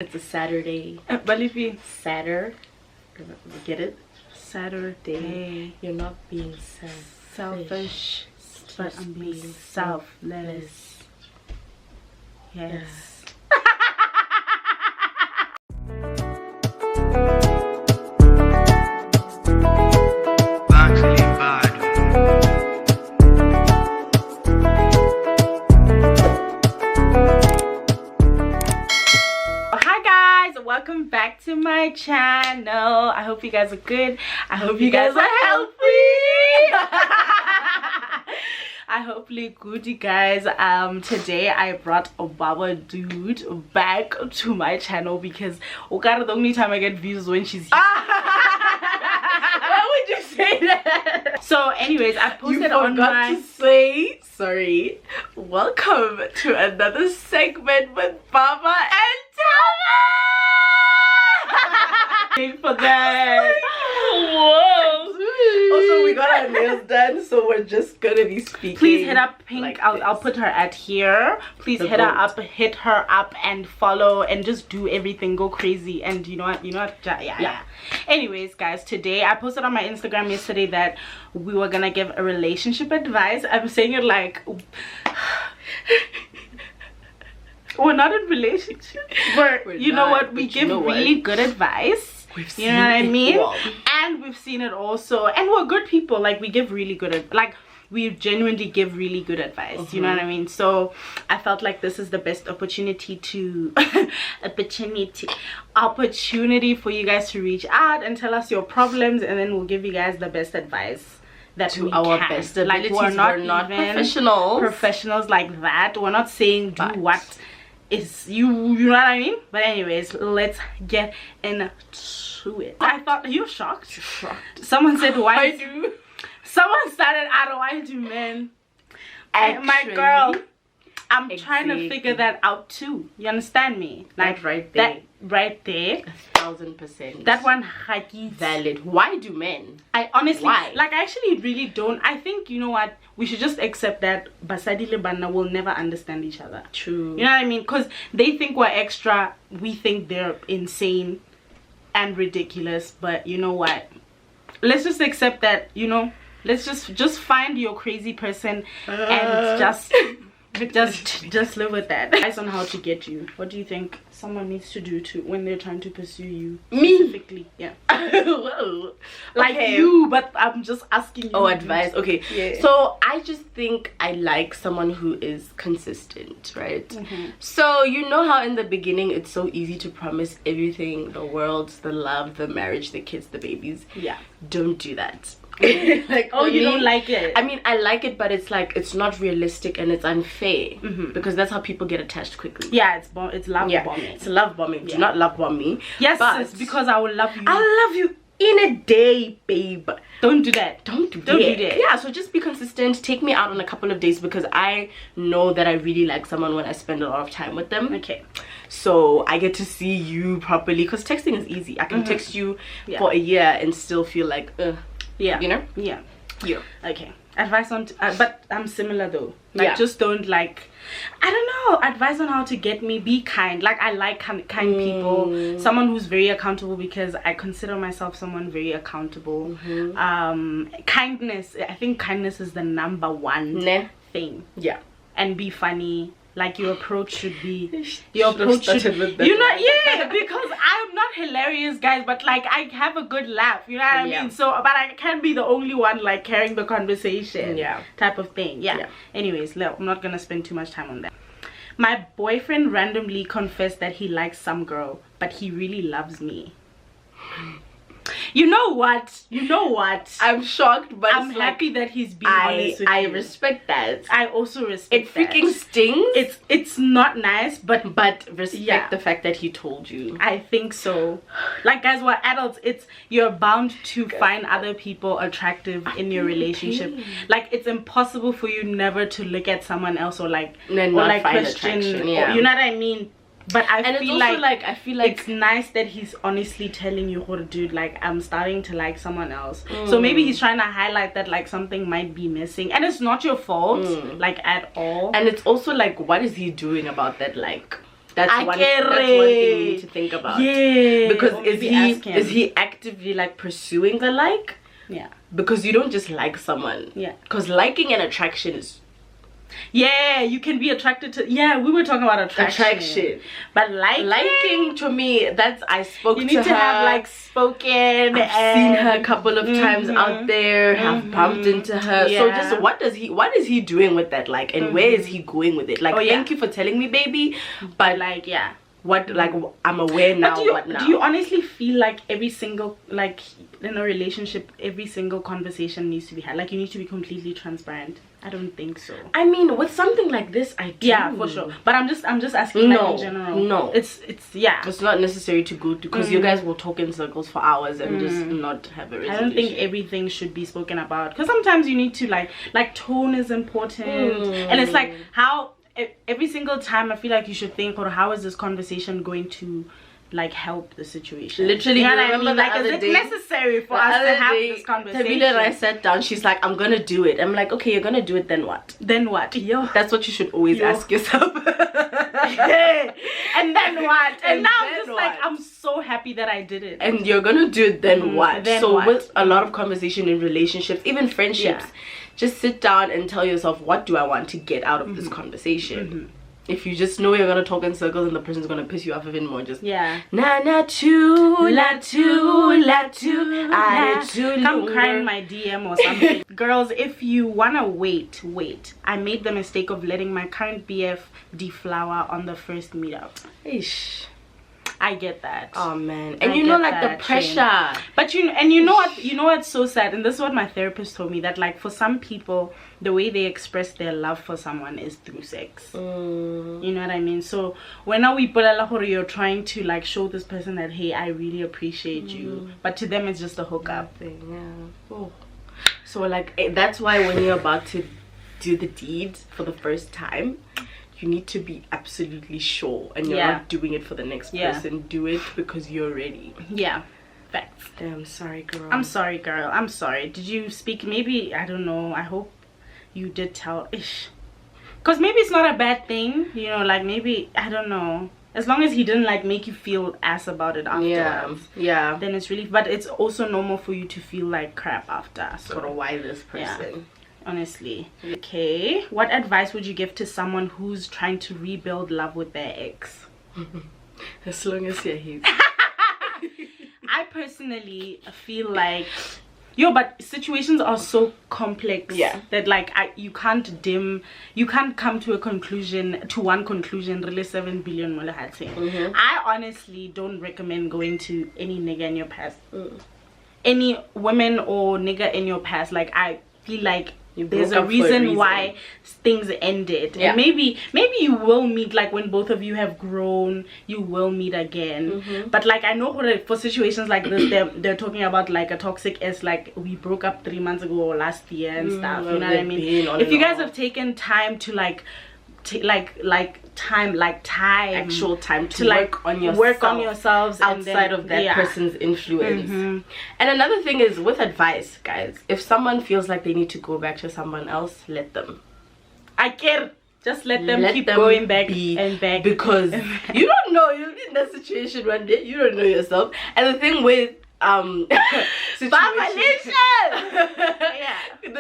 It's a Saturday. Balifi. Saturday. Get it? Saturday. You're not being Selfish, but I'm being selfless. Yes. Welcome back to my channel. I hope you guys are good. I hope you guys are healthy. I hopefully good, you guys. Today I brought a Baba dude back to my channel because the only time I get views is when she's here. Why would you say that? So anyways, I posted on my to say sorry. Welcome to another segment with Baba and Tama. For that. Whoa. Also, we got our nails done, so we're just gonna be speaking. Please hit up Pink. Like I'll put her at here. Please hit her up and follow and just do everything. Go crazy. And you know what? Yeah. Anyways, guys, today I posted on my Instagram yesterday that we were gonna give a relationship advice. I'm saying it like we're not in relationship, but you know what? We give really good advice. You know what I mean? And we've seen it also, and we're good people. Like, we give really good, we genuinely give really good advice. You know what I mean? So I felt like this is the best opportunity to opportunity for you guys to reach out and tell us your problems, and then we'll give you guys the best advice that to our best abilities. Like, we're not professionals like that. We're not saying do what is you know what I mean? But anyways, let's get into it. I thought you're shocked. Someone said why do someone started out why do men? And my girl, I'm trying to figure that out too. You understand me? Like right there. That right there. 1000%. That one valid. Why do men? I honestly I actually really don't. I think, you know what, we should just accept that Basadi le Banna will never understand each other. True. You know what I mean? Because they think we're extra, we think they're insane and ridiculous. But you know what, let's just accept that, you know, let's just find your crazy person and just live with that. Advice on how to get you. What do you think someone needs to do to when they're trying to pursue you? Me specifically? Yeah. Whoa. Like you, but I'm just asking you. Oh, advice. Okay. Yeah. So I just think I like someone who is consistent, right? So you know how in the beginning it's so easy to promise everything, the world, the love, the marriage, the kids, the babies. Yeah. Don't do that. Like, oh, you don't like it? I mean, I like it, but it's like it's not realistic and it's unfair because that's how people get attached quickly. Yeah, it's love bombing. It's love bombing. Do not love bomb me. Yes, but because I will love you. I'll love you in a day, babe. Don't do that. Don't do that. Yeah, so just be consistent. Take me out on a couple of days because I know that I really like someone when I spend a lot of time with them. Okay. So I get to see you properly because texting is easy. I can text you for a year and still feel like, yeah, you know. Yeah. Okay. Advice on but I'm similar though. Like, just don't, like, I don't know, advice on how to get me. Be kind. Like, I like kind people. Someone who's very accountable because I consider myself someone very accountable. Kindness. I think kindness is the number one thing. Yeah. And be funny. Like, your approach should be your approach should, you know, because I'm not hilarious, guys, but like I have a good laugh, you know what I mean? So but I can't be the only one like carrying the conversation, type of thing. Anyways, I'm not gonna spend too much time on that. My boyfriend randomly confessed that he likes some girl, but he really loves me. You know what? I'm shocked, but I'm happy that he's being honest with you. I respect that. I also respect that. It freaking stings. It's not nice, but respect the fact that he told you. I think so. Like, guys, we're adults. You're bound to find other people attractive in your relationship. Like, it's impossible for you never to look at someone else or like question. Yeah. You know what I mean? But I feel like it's nice that he's honestly telling you, dude, like, I'm starting to like someone else. So maybe he's trying to highlight that like something might be missing, and it's not your fault, like, at all. And it's also like, what is he doing about that, like That's one thing you need to think about. Yeah. Because is he actively like pursuing the like? Yeah. Because you don't just like someone. Yeah. Because liking and attraction is. Yeah, you can be attracted to. Yeah, we were talking about attraction. But liking to me, that's I spoke to her. You need to have like spoken. I've seen her a couple of times out there. Have bumped into her. Yeah. So just what is he doing with that like, and where is he going with it? Like, thank you for telling me, baby. But like, yeah. What, like, I'm aware now. What now? Do you honestly feel like every single, like, in a relationship, every single conversation needs to be had? Like, you need to be completely transparent? I don't think so. I mean, with something like this, I do. Yeah, for sure. But I'm just asking, like, in general. No. It's not necessary to go to, because you guys will talk in circles for hours and just not have a resolution. I don't think everything should be spoken about, because sometimes you need to, like tone is important. And it's like, how... Every single time I feel like you should think, or how is this conversation going to like help the situation? Literally, you know what I mean? Like, is it necessary for us to have this conversation? Tabila and I sat down, she's like, I'm gonna do it. I'm like, okay, you're gonna do it, then what? Then what? That's what you should always ask yourself. And then what? And now I'm just like, I'm so happy that I did it. And you're gonna do it, then what? Then so what? With a lot of conversation in relationships, even friendships, just sit down and tell yourself, what do I want to get out of this conversation? If you just know you're gonna talk in circles and the person's gonna piss you off even more, just na two la two la two come cry in my DM or something. Girls, if you wanna wait. I made the mistake of letting my current BF deflower on the first meetup. Ish. I get that. Oh man. And you know, like, the pressure. But you know what's so sad, and this is what my therapist told me, that like for some people the way they express their love for someone is through sex. You know what I mean? So when you're trying to like show this person that, hey, I really appreciate you, but to them it's just a hookup thing. So like, that's why when you're about to do the deed for the first time, you need to be absolutely sure, and you're not doing it for the next person. Do it because you're ready. Facts. Damn, sorry girl. I'm sorry, girl. I'm sorry. Did you speak? Maybe, I don't know, I hope you did tell ish, because maybe it's not a bad thing, you know, like maybe, I don't know, as long as he didn't like make you feel ass about it afterwards, then it's really, but it's also normal for you to feel like crap after. So why this person? Honestly. Okay, what advice would you give to someone who's trying to rebuild love with their ex? As long as you're his. I personally feel like, but situations are so complex that like you can't come to one conclusion really 7 billion. I honestly don't recommend going to any nigga in your past, any women or nigga in your past. Like, I feel like there's a reason why things ended, and maybe you will meet, like when both of you have grown, you will meet again. But like, I know for situations like this, they're talking about like a toxic S, like we broke up 3 months ago or last year and stuff, you know what I mean? If you guys have taken time to like actual time to like work on yourselves outside of that person's influence. And another thing is, with advice, guys, if someone feels like they need to go back to someone else, let them. Just let them keep going back and back, because you don't know, you'll be in that situation one day, you don't know yourself. And the thing with the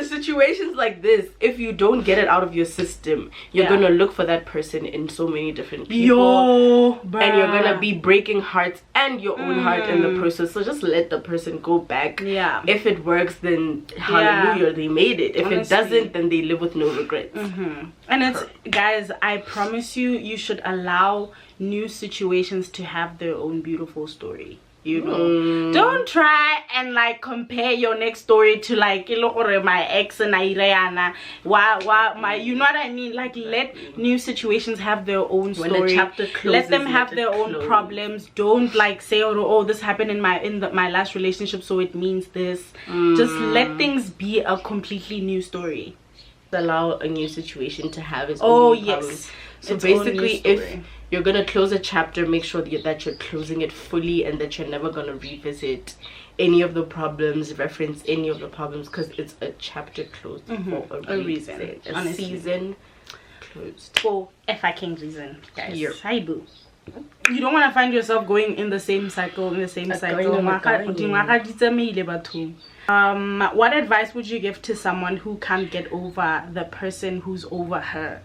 situations like this, if you don't get it out of your system, you're gonna look for that person in so many different people, and you're gonna be breaking hearts and your own heart in the process. So just let the person go back. If it works, then hallelujah, they made it. If it doesn't, then they live with no regrets. And it's, guys, I promise you should allow new situations to have their own beautiful story. You know, don't try and like compare your next story to like my ex and Irayana. My, you know what I mean? Like, let new situations have their own story. When the chapter closes, let them have their own problems. Don't like say, oh, this happened in my last relationship, so it means this. Just let things be a completely new story. Allow a new situation to have its own problems. So basically, if you're gonna close a chapter, make sure that you're closing it fully, and that you're never gonna revisit any of the problems, reference any of the problems, because it's a chapter closed for a reason. A season closed for a fucking reason, guys. Hi boo. you don't want to find yourself going in the same cycle, what advice would you give to someone who can't get over the person who's over her?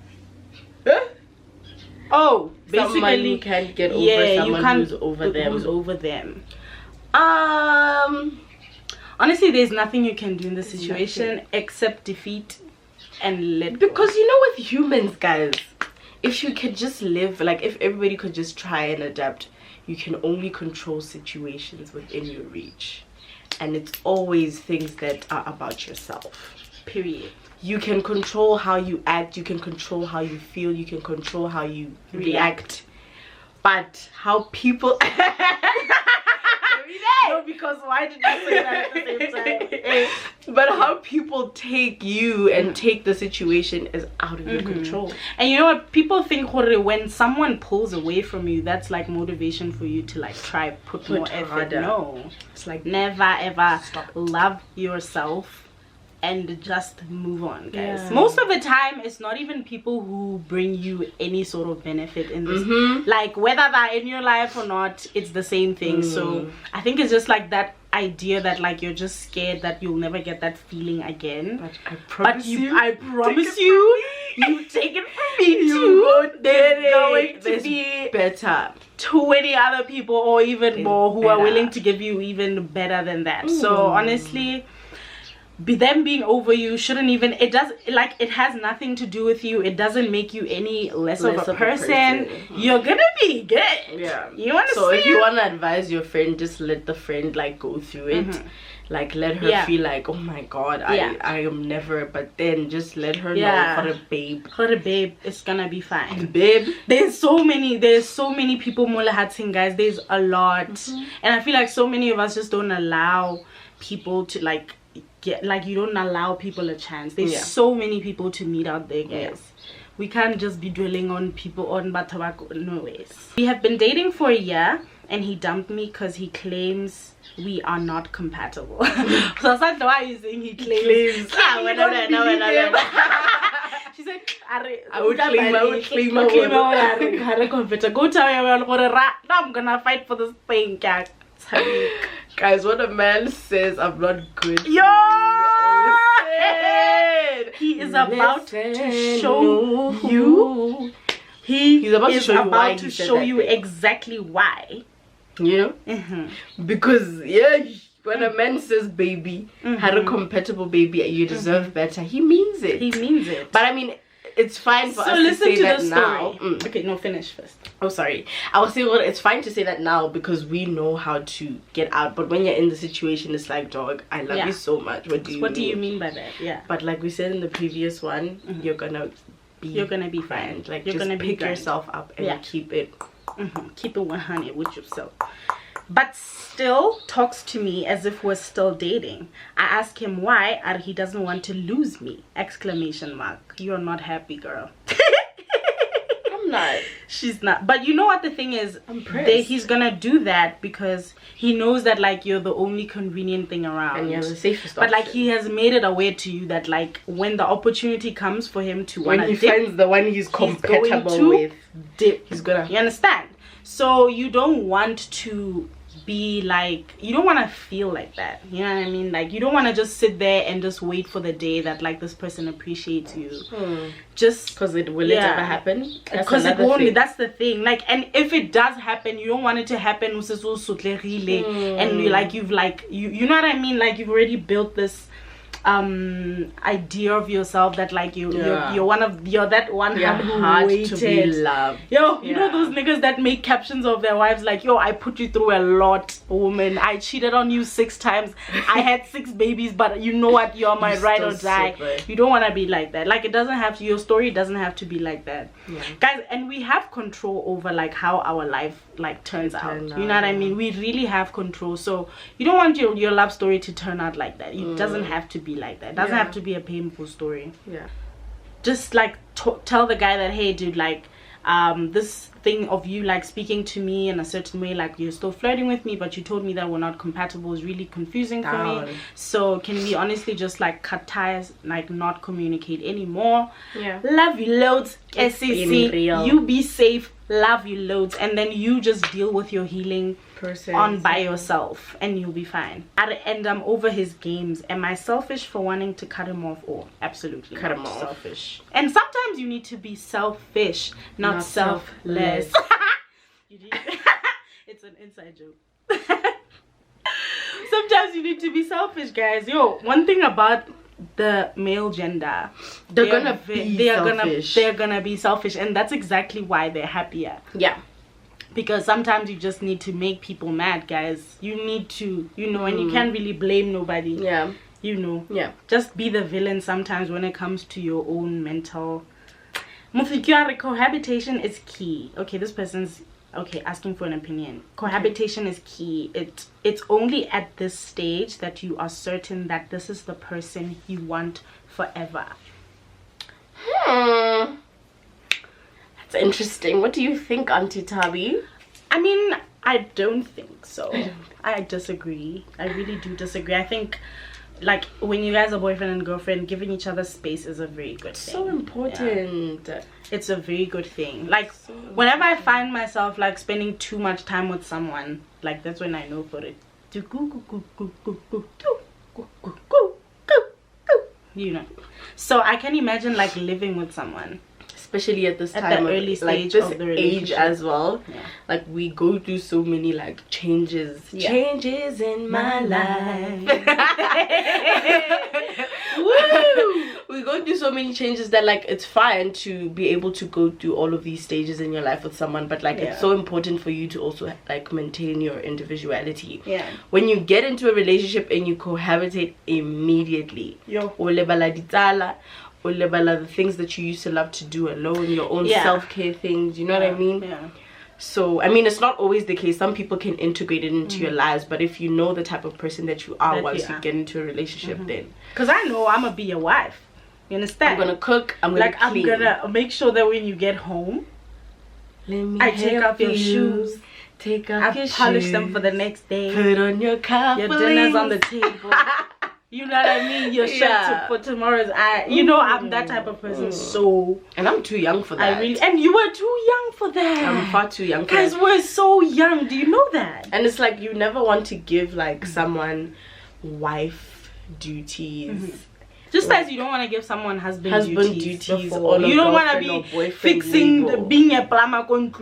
Oh, basically, someone who can't get over someone who's over them. Who's over them. Honestly, there's nothing you can do in the situation except defeat and let go. Because you know, with humans, guys, if you could just live, like if everybody could just try and adapt, you can only control situations within your reach. And it's always things that are about yourself. Period. You can control how you act, you can control how you feel, you can control how you react. But how people no, because why did you say that at the same time? But how people take you and take the situation is out of your control. And you know what, people think when someone pulls away from you, that's like motivation for you to like try put more effort. Harder. No, it's like never ever love yourself and just move on, guys. Yeah. Most of the time, it's not even people who bring you any sort of benefit in this. Like, whether they're in your life or not, it's the same thing. So I think it's just like that idea that like you're just scared that you'll never get that feeling again. But I promise you, I promise you, you take it from me too. There's going to be better 20 other people or even more who are willing to give you even better than that. So honestly, them being over you shouldn't even, it has nothing to do with you. It doesn't make you any less of a person. You're gonna be good. Yeah. You want to so if you want to advise your friend, just let the friend like go through it. Like let her feel like, oh my god, I am never, but then just let her know, for a babe, it's gonna be fine. Babe, there's so many people guys. There's a lot. And I feel like so many of us just don't allow people to like you don't allow people a chance. There's so many people to meet out there, guys. We can't just be dwelling on people on Batabako. No ways. We have been dating for a year and he dumped me because he claims we are not compatible. So that's why you saying he claims. She said, I would claim. Go tell everyone, I'm gonna fight for this thing, guys. Guys, what a man says, I'm not good. He is about to show you. He's about to show you exactly why. You know? Because when a man says baby, had a compatible baby, you deserve better, he means it. He means it. But I mean, it's fine for us to say that now. Okay, no, finish first. Oh, sorry. I was saying, well, it's fine to say that now because we know how to get out. But when you're in the situation, it's like, dog, I love you so much. What do you mean by that? Yeah. But like we said in the previous one, you're gonna be fine. Like, you're gonna pick yourself up and keep it. Keep it 100 with yourself. But still talks to me as if we're still dating. I ask him why, and he doesn't want to lose me. ! You're not happy, girl. I'm not. She's not. But you know what the thing is? He's gonna do that because he knows that like you're the only convenient thing around. And you're the safest option. But like he has made it aware to you that like when the opportunity comes for him to when he finds the one he's compatible with, dip. You understand? So you don't want to be like, you don't want to feel like that, you know what I mean? Like you don't want to just sit there and just wait for the day that like this person appreciates you. Just because it will ever happen, because it won't. That's the thing. Like, and if it does happen, you don't want it to happen and you know what I mean? Like you've already built this idea of yourself that like you're that one who waited to be loved. You know those niggas that make captions of their wives like, yo, I put you through a lot, woman. I cheated on you 6 times. I had 6 babies, but you know what? You're my ride or die. You don't want to be like that. Like it doesn't have to. Your story doesn't have to be like that, guys. And we have control over like how our life like turns out. You know what I mean? We really have control. So you don't want your love story to turn out like that. It doesn't have to be like that. It doesn't have to be a painful story. Just like tell the guy that, hey dude, like this thing of you like speaking to me in a certain way, like you're still flirting with me, but you told me that we're not compatible, is really confusing for me. So can we honestly just like cut ties, like not communicate anymore? Love you loads. It's been real. You be safe, love you loads, and then you just deal with your healing on by yourself, and you'll be fine. At the end, I'm over his games. Am I selfish for wanting to cut him off? Or absolutely cut not him off. Selfish. And sometimes you need to be selfish, not selfless. It's an inside joke. Sometimes you need to be selfish, guys. Yo, one thing about the male gender, they're gonna be selfish, and that's exactly why they're happier. Yeah, because sometimes you just need to make people mad, guys. You need to, and you can't really blame nobody. Yeah, just be the villain sometimes when it comes to your own mental. Cohabitation is key. Okay, this person's asking for an opinion. Cohabitation is key. It's only at this stage that you are certain that this is the person you want forever. That's interesting. What do you think, Auntie Tabi? I mean, I don't think so. I disagree. I really do disagree. I think, like, when you guys are boyfriend and girlfriend, giving each other space is a very good thing. So important. Yeah. It's a very good thing. Like, whenever I find myself like spending too much time with someone, like, that's when I know for it. So I can imagine like living with someone, especially at this time, at the early stage, like, of the relationship. Age as well. Like, we go through so many like changes in my life. Woo! We go through so many changes that, like, it's fine to be able to go through all of these stages in your life with someone, but like it's so important for you to also like maintain your individuality. When you get into a relationship and you cohabitate immediately, the things that you used to love to do alone, your own self-care things, you know what I mean? So I mean, it's not always the case. Some people can integrate it into your lives, but if you know the type of person that you are once you get into a relationship, then, because I know I'm gonna be your wife, you understand? I'm gonna cook, I'm gonna clean. I'm gonna make sure that when you get home, I take off your shoes, I polish them for the next day, put on your cufflinks, your dinner's on the table. You know what I mean? Your shirt for tomorrow's I'm that type of person. So, and I'm too young for that. And you were too young for that. I'm far too young for that. Guys, we're so young. Do you know that? And it's like, you never want to give like someone wife duties. Just as you don't want to give someone husband duties or you don't want to be fixing being a plumber. And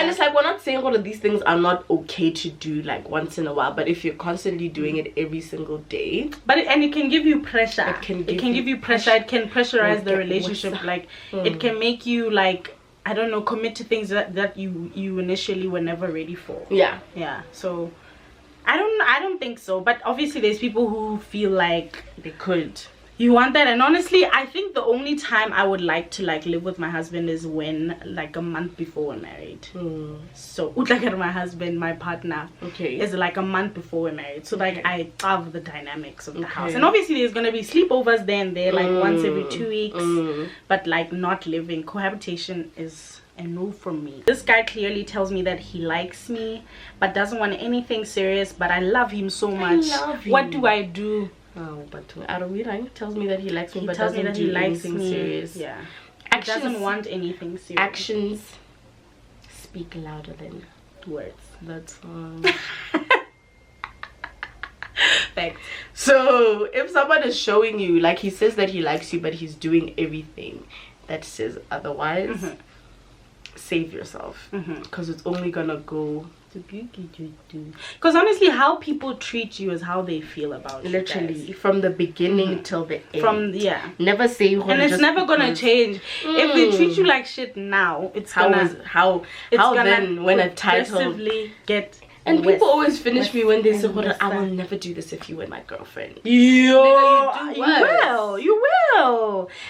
it's like, we're not saying all of these things are not okay to do like once in a while, but if you're constantly doing it every single day, it can give you pressure. It can give you pressure. It can pressurize the relationship. Like it can make you, like, I don't know, commit to things that you initially were never ready for. So I don't think so, but obviously there's people who feel like they could. You want that, and honestly, I think the only time I would like to like live with my husband is when, like, a month before we're married. So my husband, my partner, is like a month before we're married. So like I love the dynamics of the house, and obviously there's gonna be sleepovers there and there, like once every 2 weeks, but like not living. Cohabitation is a no from me. This guy clearly tells me that he likes me but doesn't want anything serious, but I love him so much. What do I do? Oh, but Arawira tells me that he likes me, but doesn't do anything serious. He doesn't want anything serious. Actions speak louder than words. That's Fact. So if someone is showing you, like, he says that he likes you, but he's doing everything that says otherwise, save yourself, because it's only gonna go. Because honestly, how people treat you is how they feel about you. Literally, from the beginning till the end. Never say. And it's never gonna change. If they treat you like shit now, it's gonna then when a title get. And people always finish me when they say, I will never do this if you were my girlfriend. You will.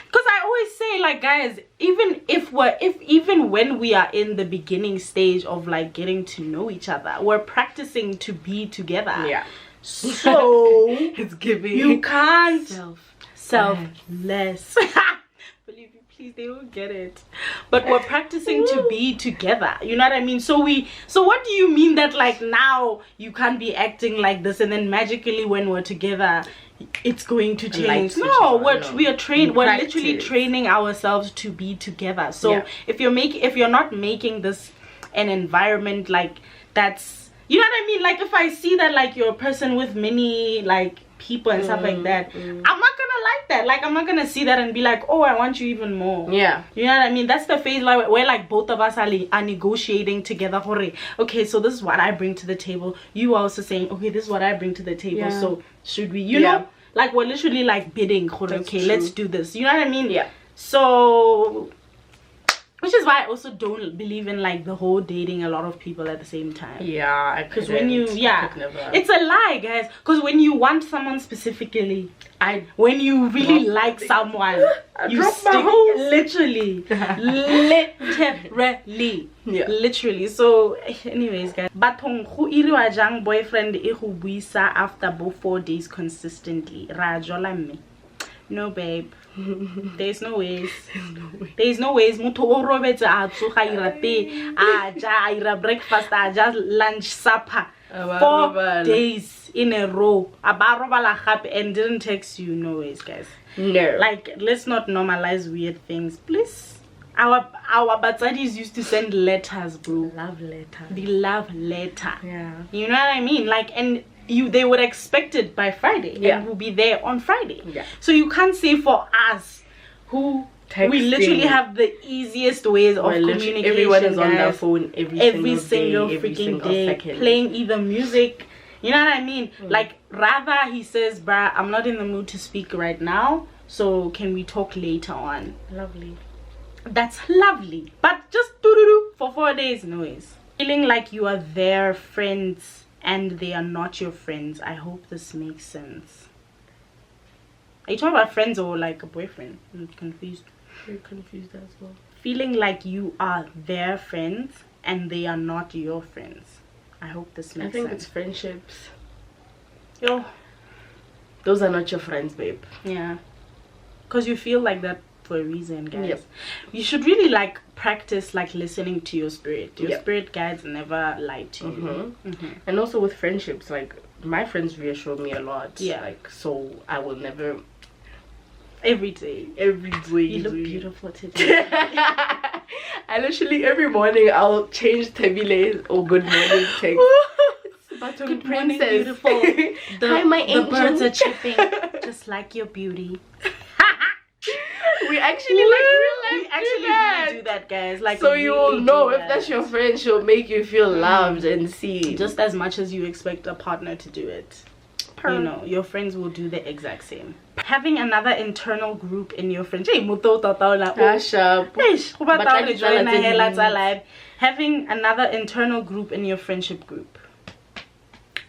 Because I always say, like, guys, even when we are in the beginning stage of like getting to know each other, we're practicing to be together. So it's giving. You can't selfless. Believe me, please, they will get it. But we're practicing to be together. You know what I mean? So what do you mean that like now you can't be acting like this, and then magically when we're together it's going to change. Lights switches No, on, we're no. we are trained. We're Practice. literally training ourselves to be together. So Yeah. if you're not making this an environment like that's, you know what I mean, like if I see that like you're a person with many like people and stuff like that, I'm not gonna like that. Like I'm not gonna see that and be like, oh, I want you even more. Yeah, you know what I mean. That's the phase like where like both of us are negotiating together. Okay, so this is what I bring to the table, you are also saying, okay, this is what I bring to the table. Yeah. So should we, you know, like we're literally like bidding, okay, true. let's do this, you know what I mean. Yeah. So which is why I also don't believe in like the whole dating a lot of people at the same time. Yeah, Because when you, I could never. it's a lie, guys. Because when you want someone specifically, when you really like someone, you drop my stick, hose. literally, literally. So, anyways, guys, batong go iriwa jang boyfriend e go buisa after bo 4 days consistently. Ra jola mme. No, babe. There's no ways. There's no ways. Mutho o robetse a tsoga ira te a ja ira breakfast a ja lunch supper 4 days in a row. Aba robala gape and didn't text you. No ways, guys. No. Like, let's not normalize weird things, please. Our batsadis used to send letters, bro. Love letter. The love letter. Yeah. You know what I mean? Like, and they would expect it by Friday. Yeah. And we'll be there on Friday. Yeah. So you can't say for us who we literally have the easiest ways of communication. Everyone is on their guys. phone every single day, freaking day, second. playing either music. You know what I mean? Like, rather he says, bruh, I'm not in the mood to speak right now, so can we talk later on? Lovely. That's lovely. But just do for 4 days, noise. Feeling like you are their friends and they are not your friends. I hope this makes sense. Are you talking about friends or like a boyfriend? I'm confused. Very confused as well. Feeling like you are their friends and they are not your friends. I hope this makes sense. I think it's friendships. Yo. Those are not your friends, babe. Yeah. Because you feel like that for a reason, guys. Yep. You should really like practice like listening to your spirit. Your Yep. spirit guides never lie to you. And also with friendships, like my friends reassure me a lot. Yeah. Like, so I will never. Every day. Every day. You look beautiful today. I literally every morning I'll change Tabile or good morning text. But Good morning, beautiful. Hi, my the angel. birds are chirping just like your beauty. We actually We actually do that, guys. Like, so we you will really know do if that. that's your friend, she'll make you feel loved and seen. Just as much as you expect a partner to do it. You know, your friends will do the exact same. Having another internal group in your friends. Having another internal group in your friendship group.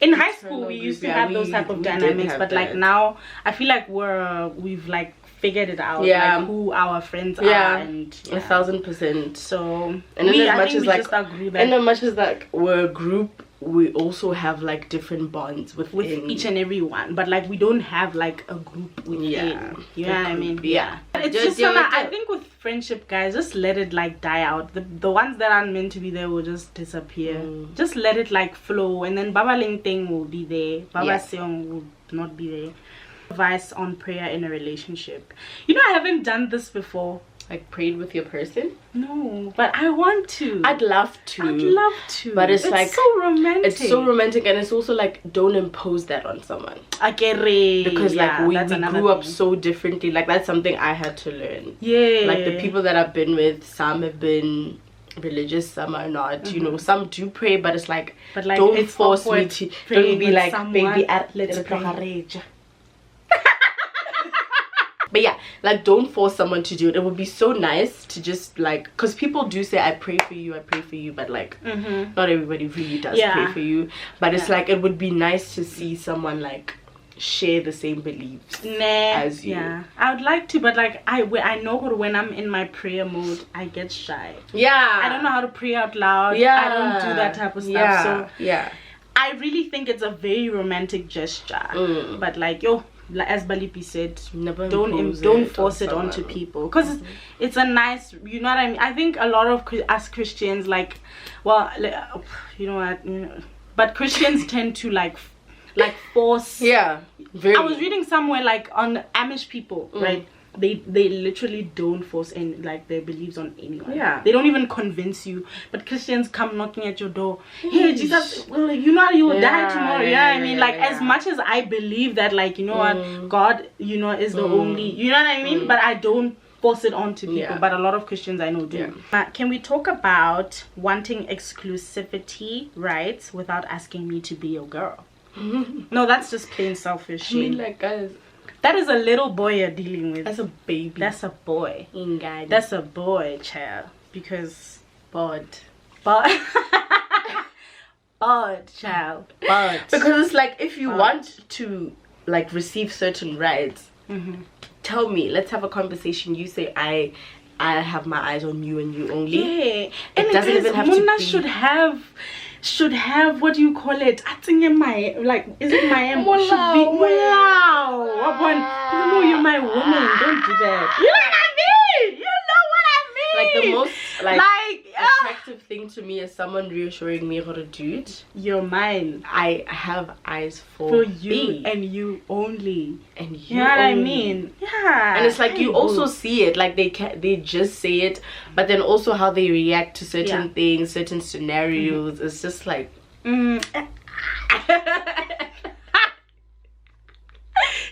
In high school, we used to have those type of dynamics, but like now, I feel like we've like figured it out, like who our friends are, and 1000%. So, and I much think as we like, just agree that and as much as like we're a group, we also have like different bonds with each and every one, but like we don't have like a group within. You know what I mean? Yeah. It's just I think with friendship, guys, just let it like die out. The ones that aren't meant to be there will just disappear. Just let it like flow, and then Baba Ling thing will be there. Baba Seong will not be there. Advice on prayer in a relationship. You know, I haven't done this before. Like prayed with your person? No, but I want to. I'd love to. But it's like so romantic. It's so romantic, and it's also like don't impose that on someone. Because like we grew up so differently. Like that's something I had to learn. Yeah. Like the people that I've been with, some have been religious, some are not. You know, some do pray, but it's like, don't force me to. Don't be like, baby, let's pray. But yeah, like don't force someone to do it. It would be so nice to just like, because people do say I pray for you, but like not everybody really does pray for you. But it's like it would be nice to see someone like share the same beliefs as you. Yeah, I would like to, but like I know when I'm in my prayer mode, I get shy. Yeah, I don't know how to pray out loud. Yeah, I don't do that type of stuff. Yeah. So yeah, I really think it's a very romantic gesture. But like as Balipi said, don't force it onto people, because it's a nice, you know what I mean. I think a lot of us Christians, like, well, you know what, but Christians tend to like like force. Yeah, very. I was reading somewhere like on Amish people, right? They literally don't force any like their beliefs on anyone. Yeah, they don't even convince you. But Christians come knocking at your door. Hey, Jesus, well, you know you will die tomorrow. Yeah, I mean, like as much as I believe that, like, you know what, God, you know, is the only, you know what I mean. But I don't force it on to people. Yeah. But a lot of Christians I know do. Can we talk about wanting exclusivity, right, without asking me to be your girl? No, that's just plain selfish. I mean, like, guys, that is a little boy you're dealing with. that's a baby. That's a boy. Ingane. That's a boy, child. Because Bod. child. Because it's like, if you want to like receive certain rights, tell me. Let's have a conversation. You say I have my eyes on you and you only. Yeah, and it doesn't even have to Mona be. should have what do you call it? I think in my, like, is it my Wow. No, you're my woman. Don't do that. You know what I mean? You know what I mean? Like, the most like yeah. attractive thing to me is someone reassuring me, "What a dude, You're mine. I have eyes For you thee. and you only. And you You know what I only." mean? Yeah. And it's like, you also see it, like they just say it, but then also how they react to certain things, certain scenarios. It's just like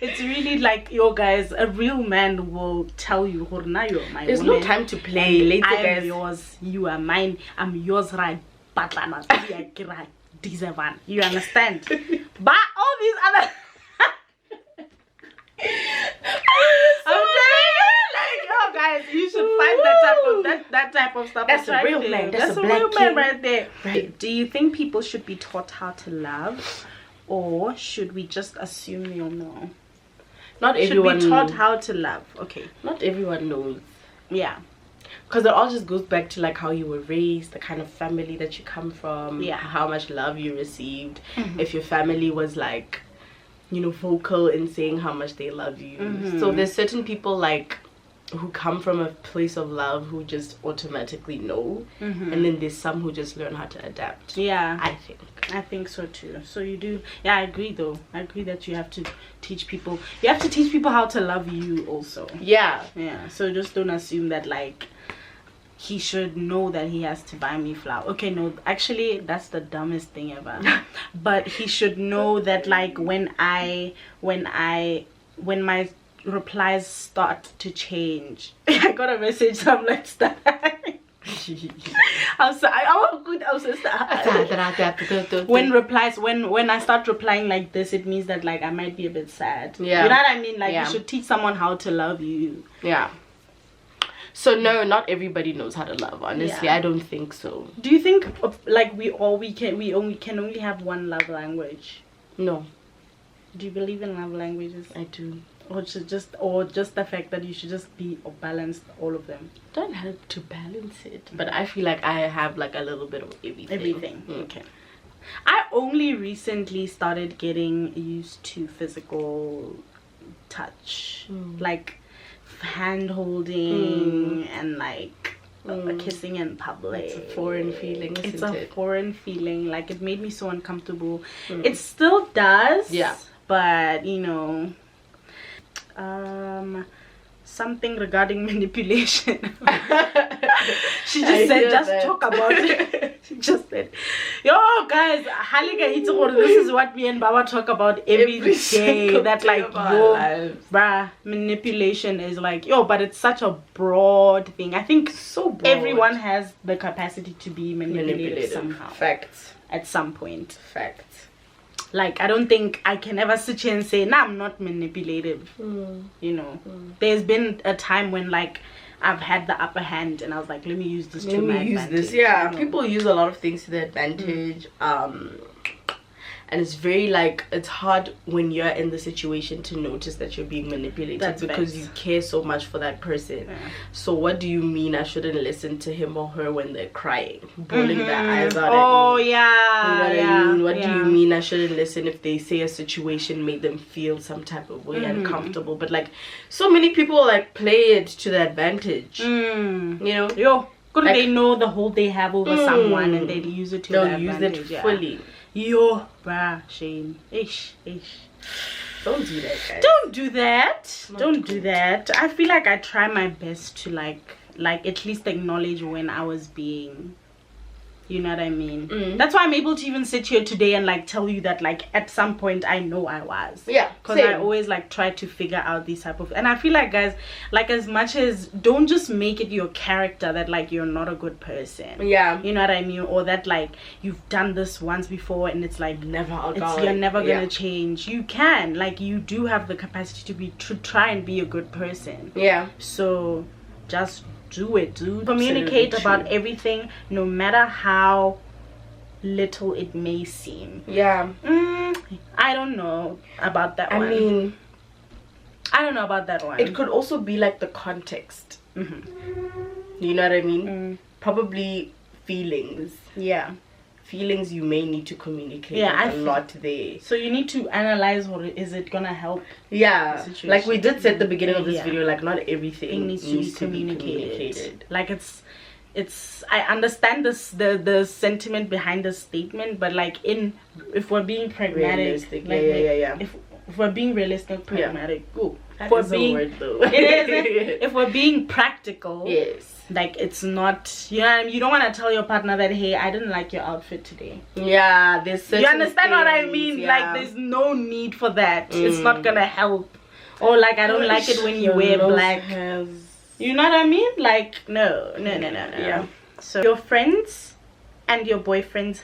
it's really like, yo guys, a real man will tell you, "Horna, you're my there's woman. no time to play. Later, I'm guys. yours, you are mine, I'm yours, right? You understand? But all these other I'm telling you, like, yo guys, you should find that type of stuff. That's a real man. That's a black real man king. right there. Right. Do you think people should be taught how to love, or should we just assume you'll know? Not Should everyone be taught knows. how to love. Okay. Not everyone knows. Yeah. Because it all just goes back to like how you were raised, the kind of family that you come from, how much love you received. If your family was like, you know, vocal in saying how much they love you. So there's certain people like who come from a place of love who just automatically know, and then there's some who just learn how to adapt. Yeah, I think so too. So you do. Yeah, I agree though. I agree that you have to teach people. You have to teach people how to love you also. Yeah. So just don't assume that like he should know that he has to buy me flour. Okay, no, actually that's the dumbest thing ever. But he should know that like when my replies start to change. I got a message, so I'm like, stop. I'm sorry. I'm good. I'm so sorry. When I start replying like this, it means that like I might be a bit sad. Yeah. You know what I mean? Like you should teach someone how to love you. Yeah. So no, not everybody knows how to love. Honestly, I don't think so. Do you think like we can only have one love language? No. Do you believe in love languages? I do. Or just the fact that you should just be or balance all of them. Don't have to balance it, but I feel like I have like a little bit of everything. Okay. I only recently started getting used to physical touch, like hand holding and like kissing in public. It's a foreign feeling, isn't It's a it? foreign feeling. Like it made me so uncomfortable. It still does. Yeah. But you know, something regarding manipulation. She just said, just talk about it. She just said, yo guys, this is what me and Baba talk about every day. That like, yo, bruh, manipulation is like, yo, but it's such a broad thing. I think so broad. Everyone has the capacity to be manipulated somehow. Facts. At some point. Facts. Like, I don't think I can ever sit here and say, nah, I'm not manipulative. You know, there's been a time when like I've had the upper hand and I was like, let me use this to my advantage. Yeah, you know? people use a lot of things to their advantage. And it's very like, it's hard when you're in the situation to notice that you're being manipulated because you care so much for that person. So what do you mean I shouldn't listen to him or her when they're crying, bawling their eyes out at me? Yeah. You know what I mean? What do you mean I shouldn't listen if they say a situation made them feel some type of way, uncomfortable? But like, so many people like play it to their advantage. You know? Yo, Like, they know the hold they have over someone and they use it to their advantage. They'll use it fully. Yo, bruh, shame. Ish. Don't do that, guys. Don't do that. Don't do that. I feel like I try my best to like at least acknowledge when I was being, you know what I mean? That's why I'm able to even sit here today and like tell you that like at some point I know I was. Yeah, because I always like try to figure out these type of, and I feel like, guys, like, as much as, don't just make it your character that like you're not a good person. Yeah, you know what I mean? Or that like you've done this once before and it's like you're never gonna change. You can, like, you do have the capacity to try and be a good person. Yeah, so just do it, dude. Communicate about everything, no matter how little it may seem. Yeah. I don't know about that one. I mean, I don't know about that one. It could also be like the context. You know what I mean? Probably feelings. Yeah. Feelings you may need to communicate a lot there. So you need to analyze, what is it gonna help? Yeah, like we did say at the beginning of this video, like not everything needs to be communicated. Like it's I understand the sentiment behind the statement, but like if we're being pragmatic, realistic, like, if we're being realistic, pragmatic, that is a word though. It is. If we're being practical, yes. Like, it's not, you know what I mean? You don't want to tell your partner that, hey, I didn't like your outfit today. Yeah, there's certain you understand things, what I mean? Yeah. Like, there's no need for that. It's not gonna help. Or like, I don't like it when you wear black. You know what I mean? Like, no. Yeah. So your friends and your boyfriends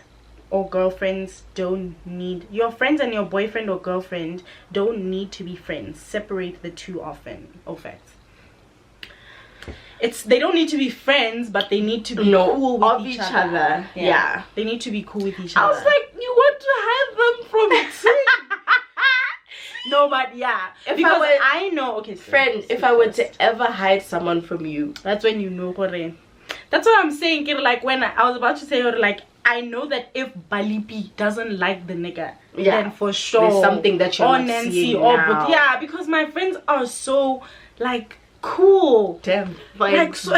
or girlfriends don't need, your friends and your boyfriend or girlfriend don't need to be friends. Separate the two often. They don't need to be friends, but they need to be cool with each other. Yeah. They need to be cool with each other. I was like, you want to hide them from me? No, but yeah. Because I know, okay, friend, if I were to ever hide someone from you, that's when you know, Kore. That's what I'm saying, kid. Like, when I was about to say, like, I know that if Balipi doesn't like the nigga, then for sure there's something that you're not Nancy seeing or now. But yeah, because my friends are so like cool. Damn. Like so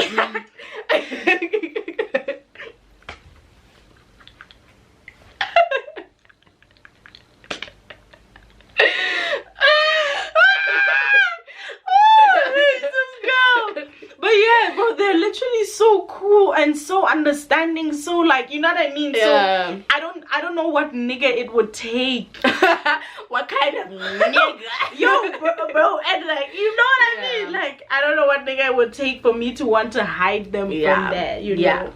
But yeah, bro, they're literally so cool and so understanding, so like, you know what I mean? Yeah. So I don't know what nigga it would take. What kind of nigga? Yo, bro, and like, you know what I mean? Like, I don't know what nigga it would take for me to want to hide them from that, you know?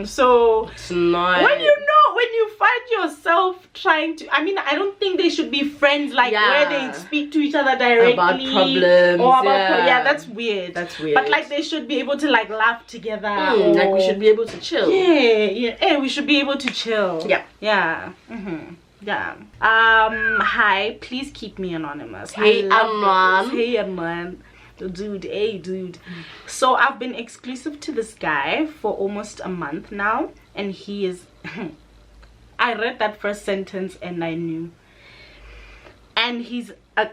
So it's not, when you find yourself trying to, I mean, I don't think they should be friends, like where they speak to each other directly about problems or about that's weird. But like, they should be able to like laugh together, like we should be able to chill. Yeah, we should be able to chill. Yeah. Hi, please keep me anonymous. Hey Anon. Dude. So I've been exclusive to this guy for almost a month now, and he is I read that first sentence and I knew. And he's a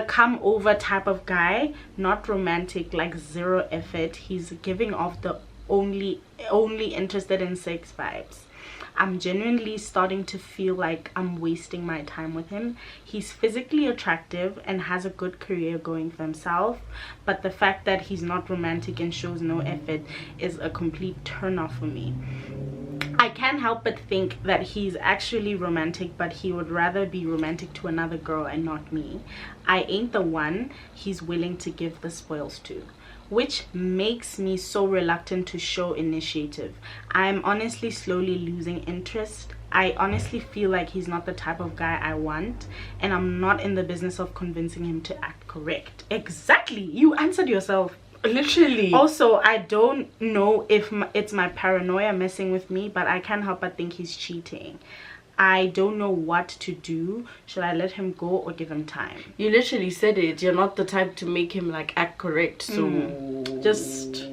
come over type of guy, not romantic, like zero effort. He's giving off the only interested in sex vibes. I'm genuinely starting to feel like I'm wasting my time with him. He's physically attractive and has a good career going for himself, but the fact that he's not romantic and shows no effort is a complete turn off for me. I can't help but think that he's actually romantic, but he would rather be romantic to another girl and not me. I ain't the one he's willing to give the spoils to, which makes me so reluctant to show initiative. I'm honestly slowly losing interest. I honestly feel like he's not the type of guy I want, and I'm not in the business of convincing him to act correct. Exactly, you answered yourself. Literally. Also, I don't know if it's my paranoia messing with me, but I can't help but think he's cheating. I don't know what to do. Should I let him go or give him time? You literally said it. You're not the type to make him like act correct. So just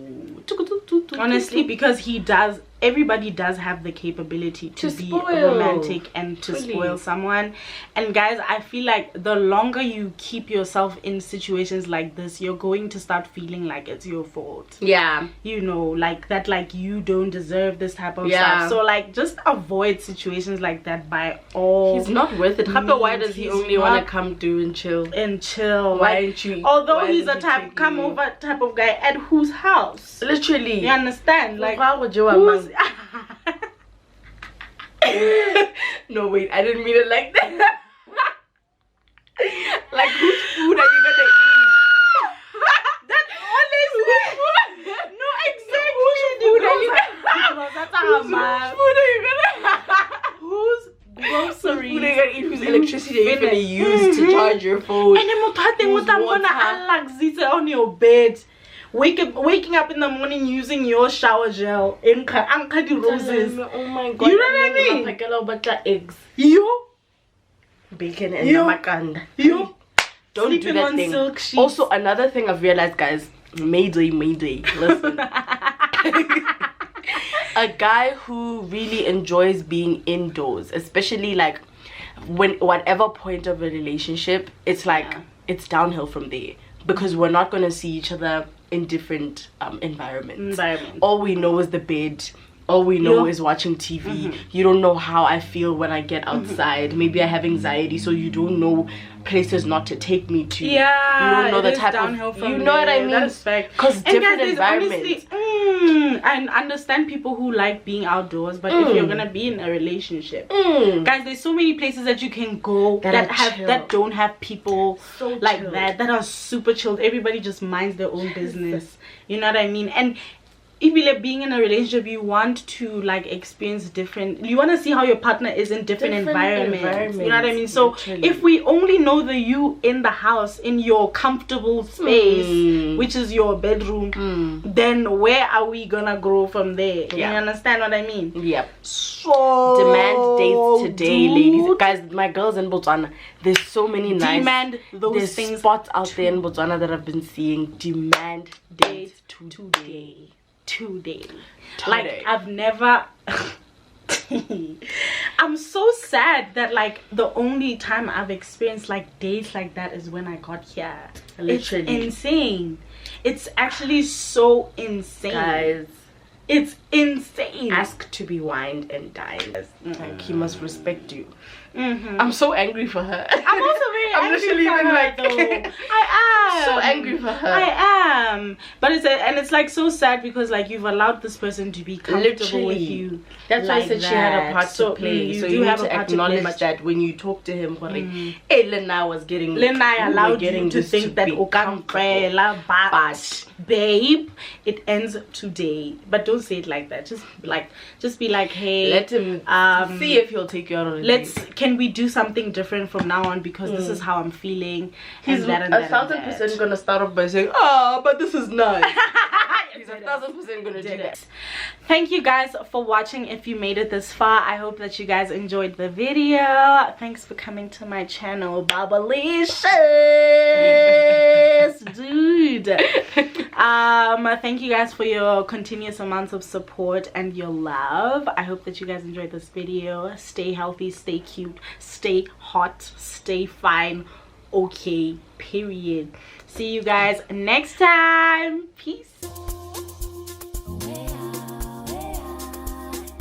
honestly, because he does everybody does have the capability to be spoil. romantic and to spoil someone. And guys, I feel like the longer you keep yourself in situations like this, you're going to start feeling like it's your fault. Yeah. You know, like that, like you don't deserve this type of stuff. So like just avoid situations like that by all. He's not worth it. Why does he only want to come do and chill? Why ain't you? Although he's a type come over type of guy at whose house? Literally. You understand? Like who's... No, wait, I didn't mean it like that. Like, whose food are you gonna eat? That's honestly. No, exactly. That's how man. Whose groceries? Who's food are you gonna eat? Whose electricity are you gonna use to charge your phone? And then what I'm gonna unlock on your bed. Waking up in the morning using your shower gel in the roses. Oh my god. You know what I mean? Eggs. You bacon and makanda. You don't do that thing. Also, another thing I've realized, guys, mayday, listen. A guy who really enjoys being indoors, especially like when whatever point of a relationship, it's like it's downhill from there, because we're not gonna see each other in different environments. All we know is the bed. All we know is watching TV. You don't know how I feel when I get outside. Maybe I have anxiety, so you don't know places not to take me to. Yeah, you don't know the type of. You know what I mean? Because different environments. I understand people who like being outdoors, but if you're gonna be in a relationship, guys, there's so many places that you can go that don't have people like that are super chilled. Everybody just minds their own business. You know what I mean? And if you like being in a relationship, you want to like experience different, you want to see how your partner is in different environments. You know what I mean? So if we only know the you in the house, in your comfortable space, which is your bedroom, then where are we gonna grow from there? You understand what I mean? Yep. So demand dates today, ladies. Guys, my girls in Botswana, there's so many nice those things spots out there in Botswana that I've been seeing. Demand dates today. Like I've never I'm so sad that like the only time I've experienced like dates like that is when I got here. Literally. It's insane. It's actually so insane, guys. It's insane. Ask to be wined and dined. Like he must respect you. I'm so angry for her. I'm also very angry for her, though. I am so angry for her. I am, but it's like so sad because like you've allowed this person to be comfortable with you. That's why I said she had a part to play. So you have to acknowledge that when you talk to him. Hey, Lena was getting. Lena allowed you to think that but babe, it ends today. But don't say it like that. Just be like, hey, let him see if he'll take you out on a date. Can we do something different from now on, because this is how I'm feeling. He's 1,000% gonna start off by saying, but this is nice. He's 1,000% gonna do that. Thank you guys for watching. If you made it this far, I hope that you guys enjoyed the video. Thanks for coming to my channel, Babalicious dude. Thank you guys for your continuous amounts of support and your love. I hope that you guys enjoyed this video. Stay healthy, stay cute, stay hot, stay fine. Okay, period. See you guys next time. Peace.